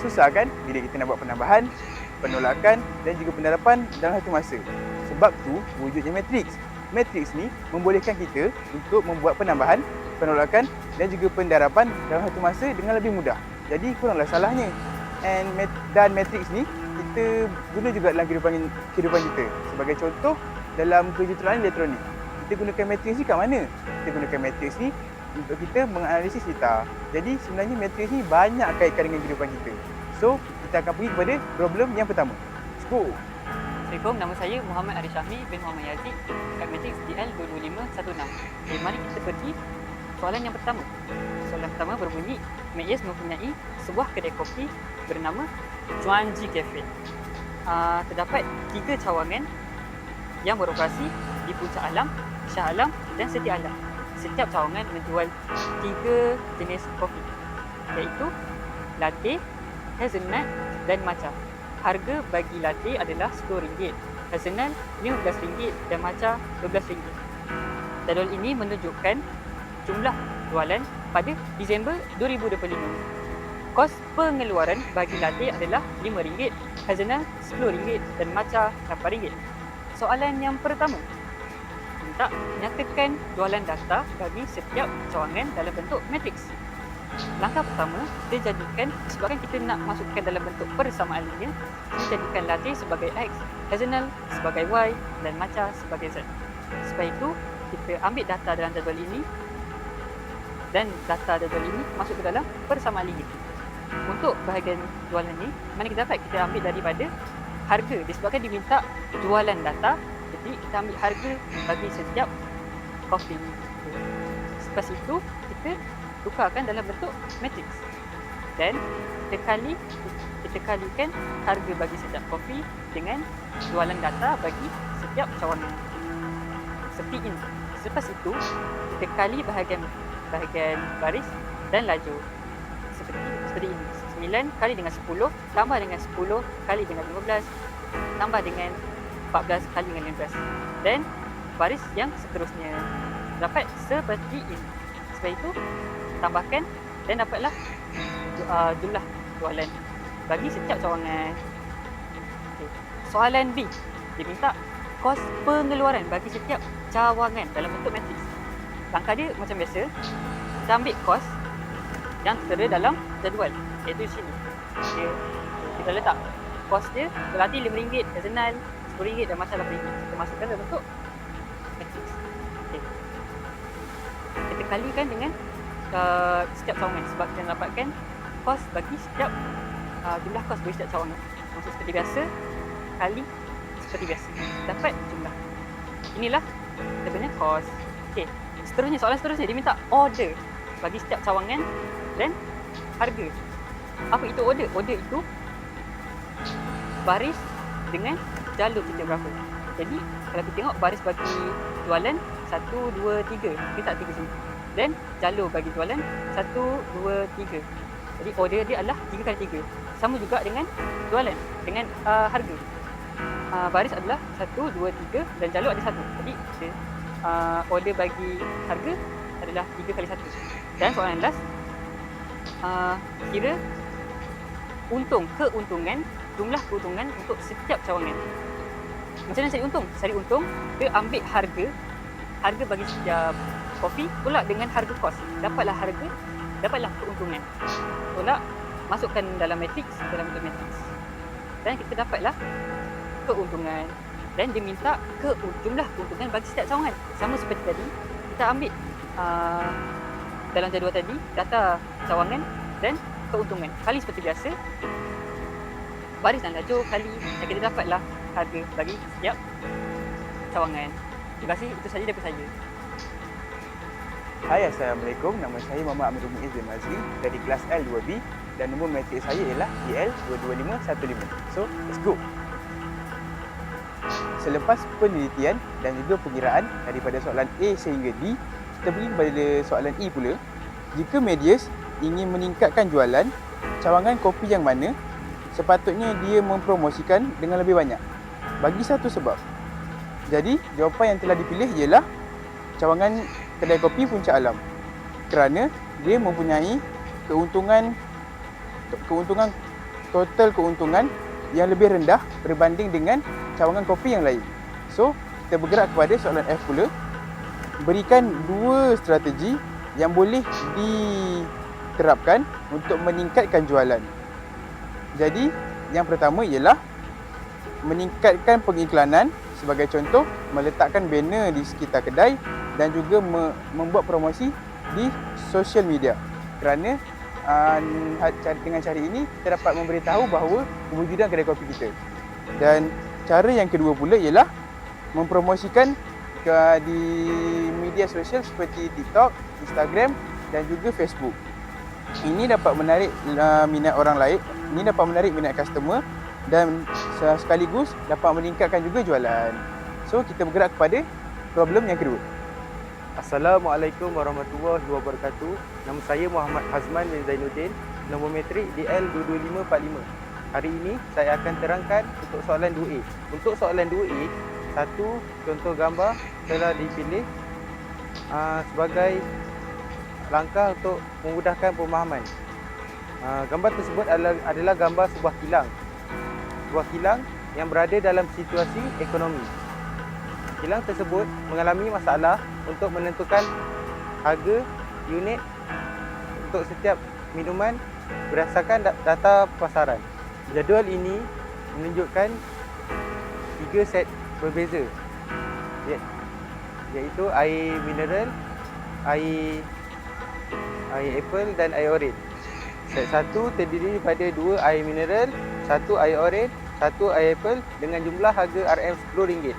Susah kan bila kita nak buat penambahan, penolakan dan juga penerapan dalam satu masa. Sebab tu wujudnya matriks. Matriks ni membolehkan kita untuk membuat penambahan, penolakan dan juga pendarapan dalam satu masa dengan lebih mudah. Jadi kuranglah salahnya. Dan matriks ni kita guna juga dalam kehidupan kita. Sebagai contoh, dalam kejuruteraan elektronik, kita gunakan matriks ni kat mana? Kita gunakan matriks ni untuk kita menganalisis data. Jadi sebenarnya matriks ni banyak kaitkan dengan kehidupan kita. So, kita akan pergi kepada problem yang pertama. Let's go! Assalamualaikum, nama saya Muhammad Arif Syahmi bin Muhammad Yazid kat matriks DL22516. Mari kita pergi soalan yang pertama. Soalan pertama berbunyi, Mek Yes mempunyai sebuah kedai kopi bernama Chuanji Cafe. Terdapat 3 cawangan yang beroperasi di Puncak Alam, Shah Alam dan Setia Alam. Setiap cawangan menjual 3 jenis kopi, iaitu latte, hazelnut dan matcha. Harga bagi latte adalah RM10, hazelnut RM15 dan matcha RM12. Jadual ini menunjukkan jumlah jualan pada Disember 2025. Kos pengeluaran bagi latte adalah RM5, hazelnut RM10 dan matcha RM8. Soalan yang pertama, minta nyatakan jualan data bagi setiap cawangan dalam bentuk matriks. Langkah pertama, kita jadikan, sebabkan kita nak masukkan dalam bentuk persamaan linear, kita jadikan latte sebagai X, hazelnut sebagai Y dan matcha sebagai Z. Sebab itu, kita ambil data dalam jadual ini dan data jadual ini masuk ke dalam persamaan linear. Untuk bahagian jualan ni, mana kita dapat? Kita ambil daripada harga. Disebabkan diminta jualan data, jadi kita ambil harga bagi setiap kopi. Lepas itu, kita tukarkan dalam bentuk matriks dan kita kalikan harga bagi setiap kopi dengan jualan data bagi setiap cawangan seperti ini. Selepas itu kita kali bahagian baris dan lajur seperti ini. 9 kali dengan 10 tambah dengan 10 kali dengan 15 tambah dengan 14 kali dengan 15 dan baris yang seterusnya dapat seperti ini. Sebab itu tambahkan dan dapatlah jumlah jualan bagi setiap cawangan. Okay. Soalan B, dia minta kos pengeluaran bagi setiap cawangan dalam bentuk matriks. Langkah dia macam biasa, kita ambil kos yang tertera dalam jadual, iaitu sini. Kita letak kos dia, latte RM5, hazelnut RM10 dan matcha RM8. Kita masukkan dalam bentuk matriks. Okay. Kita kalikan dengan setiap cawangan sebab kita dapatkan kos bagi setiap jumlah kos bagi setiap cawangan. Maksud seperti biasa kali seperti biasa dapat jumlah. Inilah sebenarnya kos. Okey, seterusnya soalan seterusnya dia minta order bagi setiap cawangan dan harga. Apa itu order? Order itu baris dengan jalur kita berapa. Jadi kalau kita tengok baris bagi jualan 1, 2, 3, kita tak 3 sini. Dan jalur bagi jualan 1, 2, 3. Jadi order dia adalah 3 kali 3. Sama juga dengan jualan, dengan harga. Baris adalah 1, 2, 3 dan jalur ada 1. Jadi order bagi harga adalah 3 kali 1. Dan soalan last, kira keuntungan, jumlah keuntungan untuk setiap cawangan. Macam mana cari untung? Cari untung, kita ambil harga bagi setiap kopi pula dengan harga kos. Dapatlah harga, dapatlah keuntungan. Pula masukkan dalam matriks, dalam bentuk matriks. Dan kita dapatlah keuntungan. Dan dia minta jumlah keuntungan bagi setiap cawangan. Sama seperti tadi, kita ambil dalam jadual tadi data cawangan dan keuntungan. Kali seperti biasa, baris dan lajur kali, dan kita dapatlah harga bagi setiap cawangan. Terima kasih, itu saja daripada saya. Hai, Assalamualaikum. Nama saya Muhammad Amirul Muiz bin Mazli dari kelas L2B dan nombor matriks saya ialah EL22515. So, let's go. Selepas penelitian dan juga pengiraan daripada soalan A sehingga D, kita pergi kepada soalan E pula. Jika Medius ingin meningkatkan jualan, cawangan kopi yang mana sepatutnya dia mempromosikan dengan lebih banyak? Bagi satu sebab. Jadi, jawapan yang telah dipilih ialah cawangan kedai kopi Puncak Alam, kerana dia mempunyai keuntungan total keuntungan yang lebih rendah berbanding dengan cawangan kopi yang lain. So, kita bergerak kepada soalan F pula. Berikan 2 strategi yang boleh diterapkan untuk meningkatkan jualan. Jadi, yang pertama ialah meningkatkan pengiklanan. Sebagai contoh, meletakkan banner di sekitar kedai dan juga membuat promosi di social media. Kerana dengan cara ini kita dapat memberitahu bahawa kewujudan kedai kopi kita. Dan cara yang kedua pula ialah mempromosikan di media sosial seperti TikTok, Instagram dan juga Facebook. Ini dapat menarik minat orang lain, ini dapat menarik minat customer dan sekaligus dapat meningkatkan juga jualan. So, kita bergerak kepada problem yang kedua. Assalamualaikum warahmatullahi wabarakatuh. Nama saya Muhammad Hazman bin Zainuddin, nombor metrik DL22545. Hari ini saya akan terangkan untuk soalan 2A. Untuk soalan 2A, satu contoh gambar telah dipilih sebagai langkah untuk memudahkan pemahaman. Gambar tersebut adalah gambar sebuah kilang. Sebuah kilang yang berada dalam situasi ekonomi. Kilang tersebut mengalami masalah untuk menentukan harga unit untuk setiap minuman berdasarkan data pasaran. Jadual ini menunjukkan 3 set berbeza, iaitu air mineral, air apple dan air oren. Set 1 terdiri daripada 2 air mineral, 1 air oren, 1 air apple dengan jumlah harga RM10.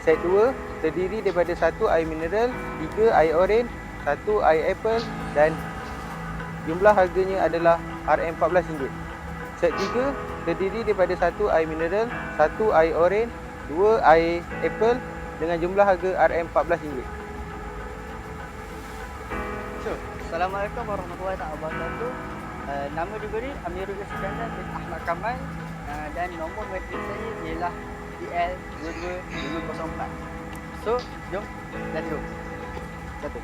Set 2 terdiri daripada 1 air mineral, 3 air oren, 1 air apple dan jumlah harganya adalah RM14. Set 3 terdiri daripada 1 air mineral, 1 air oren, 2 air apple dengan jumlah harga RM14. Assalamualaikum warahmatullahi wabarakatuh. Nama diberi Amirul Iskandar bin Ahmad Kamal dan nombor metrik saya ialah DL22004. So, jom let's go. Satu.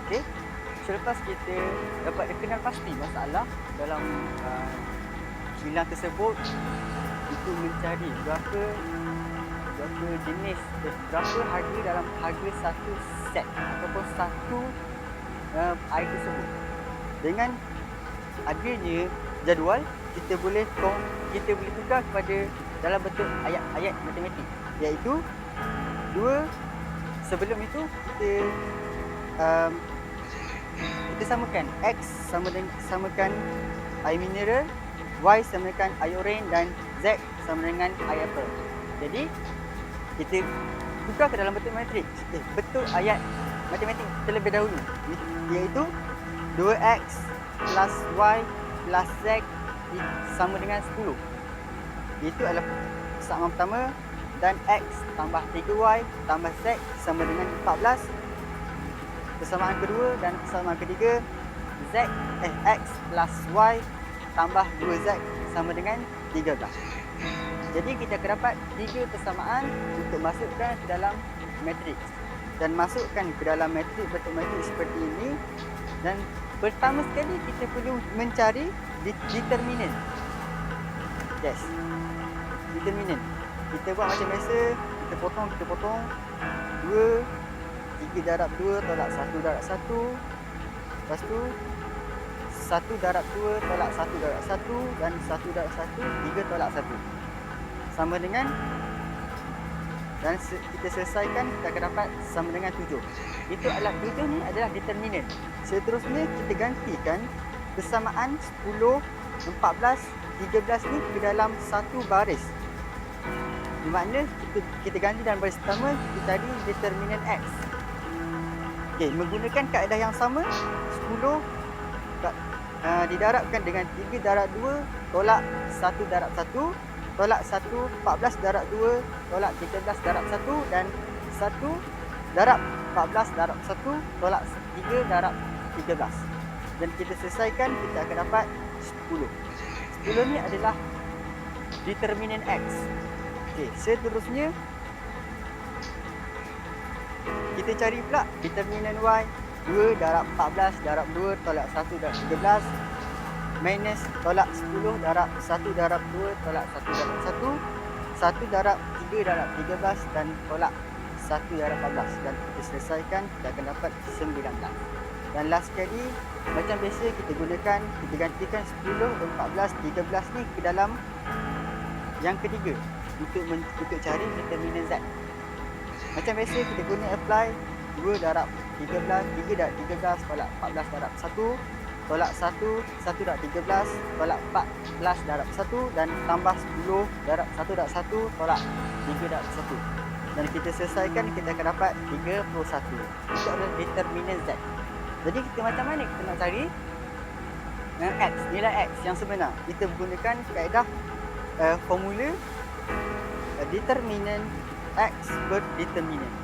Okey. Selepas kita dapat kenal pasti masalah dalam kilang tersebut, itu mencari berapa jenis, berapa harga dalam harga satu set ataupun satu air tersebut. Dengan adanya jadual, kita boleh tukar kepada dalam bentuk ayat-ayat matematik, iaitu sebelum itu kita samakan X samakan air mineral, Y samakan air oren dan Z sama dengan air apple. Jadi kita tukar ke dalam bentuk ayat matematik terlebih dahulu, iaitu 2X plus Y plus Z sama dengan 10. Itu adalah persamaan pertama, dan X tambah 3Y tambah Z sama dengan 14. Persamaan kedua dan persamaan ketiga, X plus Y tambah 2Z sama dengan 13. Jadi kita akan dapat 3 persamaan untuk masukkan ke dalam matriks. Dan masukkan ke dalam bentuk matrik seperti ini. Dan pertama sekali kita perlu mencari determinant. Yes, determinant. Kita buat macam biasa, kita potong 2, 3 darab 2 tolak 1 darab 1. Lepas tu 1 darab 2 tolak 1 darab 1 dan 1 darab 1, 3 tolak 1. Sama dengan, dan kita selesaikan, kita akan dapat sama dengan 7. Itu adalah 7 ni adalah determinant. Seterusnya kita gantikan persamaan 10, 14, 13 ni ke dalam satu baris. Di mana kita ganti dalam baris pertama, kita cari determinant X. Okey, menggunakan kaedah yang sama, 10 didarabkan dengan 3 darab 2 tolak 1 darab 1 tolak 1, 14 darab 2 tolak 13 darab 1 dan 1 darab 14 darab 1 tolak 3 darab 13. Dan kita selesaikan, kita akan dapat 10. 10 ni adalah determinant X. Okey, seterusnya kita cari pula determinant Y. 2 darab 14 darab 2 tolak 1 darab 13. minus tolak 10 darab 1 darab 2 tolak 1 darab 1, 1 darab 3 darab 13 dan tolak 1 darab 14. Dan kita selesaikan, kita akan dapat 19. Dan last sekali, macam biasa kita gantikan 10, 14, 13 ni ke dalam yang ketiga untuk cari determinan Z. Macam biasa kita guna apply 2 darab 13, 3 darab 13 tolak 14 darab 1, tolak 1, 1 darab 13 tolak 14 darab 1 dan tambah 10 darab 1 darab 1 tolak 3 darab 1. Dan kita selesaikan, kita akan dapat 31. Itu adalah determinan Z. Jadi kita macam mana kita nak cari X, nilai X yang sebenar? Kita menggunakan kaedah formula determinant X per determinant.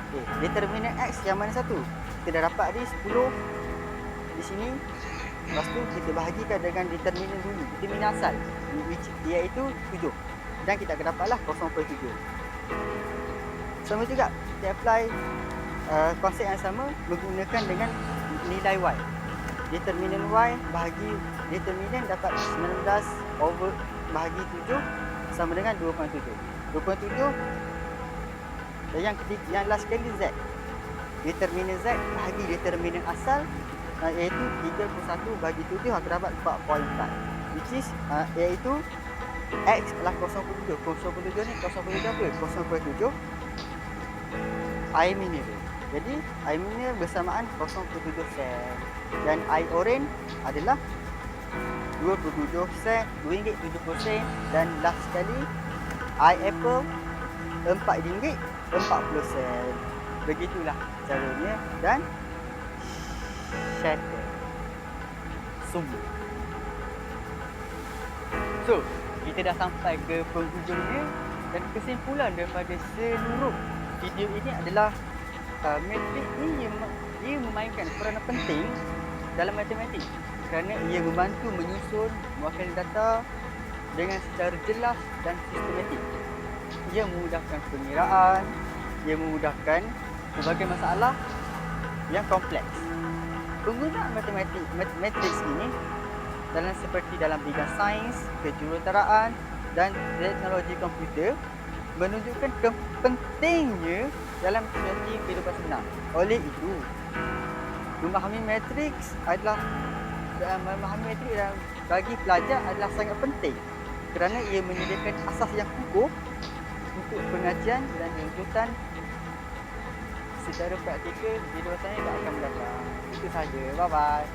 Okay, determinant X yang mana satu? Kita dah dapat tadi 10 di sini. Lepas tu kita bahagikan dengan determinant dulu, determinant asal, iaitu 7. Dan kita akan dapatlah 0.7. Sama juga kita apply konsep yang sama menggunakan dengan nilai Y. Determinant Y bahagi determinant dapat 19 over bahagi 7 sama dengan 2.7. 2.7 dan yang last sekali Z. Determinant Z bahagi determinant asal iaitu 31 bagi 7 akan dapat 4.4, which is iaitu X adalah 0.7. 0.7 ni 0.7 apa? 0.7 air mineral. Jadi air mineral bersamaan 0.7 sen dan air oren adalah 27 sen, RM2.70 dan last sekali air apple RM4.40. Begitulah caranya dan shatter sumber. So, kita dah sampai ke penghujungnya dan kesimpulan daripada seluruh video ini adalah matrik ni ia memainkan peranan penting dalam matematik kerana ia membantu menyusun mewakili data dengan secara jelas dan sistematik. Ia memudahkan pengiraan, ia memudahkan berbagai masalah yang kompleks. Penggunaan matriks ini seperti dalam bidang sains, kejuruteraan dan teknologi komputer menunjukkan pentingnya dalam strategi kehidupan sebenar. Oleh itu, memahami matriks bagi pelajar adalah sangat penting kerana ia menyediakan asas yang kukuh untuk pengajian dan runtutan secara praktikal di luar sana yang akan mendatang. Itu sahaja. Bye-bye.